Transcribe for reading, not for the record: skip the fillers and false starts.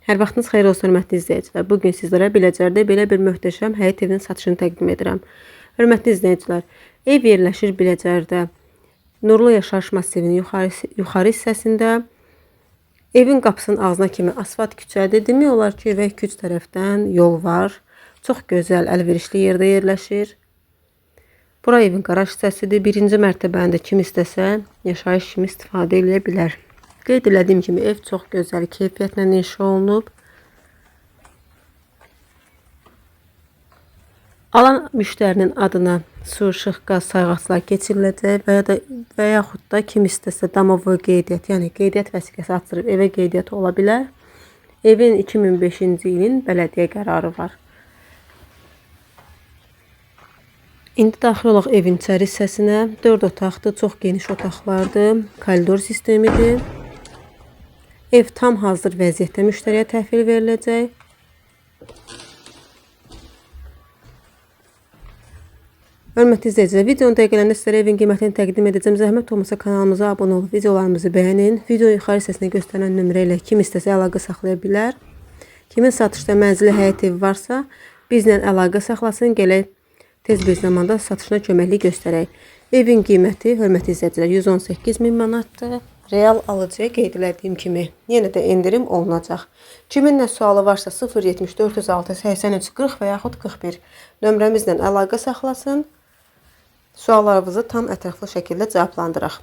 Hər vaxtınız xeyir olsun, hörmətli izləyicilər. Bugün sizlərə Biləcərdə belə bir möhtəşəm həyət evinin satışını təqdim edirəm. Hörmətli izləyicilər, ev yerləşir Biləcərdə. Nurlu Yaşayış masivinin yuxarı hissəsində. Evin qapısının ağzına kimi asfalt küçədir. Demək olar ki, evə 2-3 tərəfdən yol var. Çox gözəl, əlverişli yerdə yerləşir. Bura evin qaraj hissəsidir. Birinci mərtəbəndə kim istəsə yaşayış kimi istifadə edə bilər. Qeyd etdiyim kimi ev çox gözəl keyfiyyətlə inşa olunub. Alan müştərinin adına su, işıq, qaz sayğaclar keçiriləcək və yaxud da kim istəsə domovoy qeydiyyat, yəni qeydiyyat vəsiqəsi açdırıb evə qeydiyyat ola bilər. Evin 2005-ci ilin bələdiyyə qərarı var. İndi daxil olaq evin içəri hissəsinə. 4 otaqdır, çox geniş otaqlardır, koridor sistemidir. Ev tam hazır vəziyyətdə müştəriyə təhvil veriləcək. Hörmətli izləyicilər, videonun dəqiqələrində sizlərə evin qiymətini təqdim edəcəm. Zəhmət olmasa kanalımıza abunə olub videolarımızı bəyənin. Videonun yuxarı hissəsində göstərilən nömrə ilə kim istəsə əlaqə saxlaya bilər. Kimin satışda mənzili həyət evi varsa, bizlə əlaqə saxlasın, gələk tez bir zamanda satışına köməklik göstərək. Evin qiyməti, hörmətli izləyicilər, 118.000 manatdır. Real alıcıya qeyd etdiyim kimi yenə də endirim olunacaq. Kimin nə sualı varsa 074 406 83 40 və yaxud 41 nömrəmizlə əlaqə saxlasın. Suallarınızı tam ətraflı şəkildə cavablandıraq.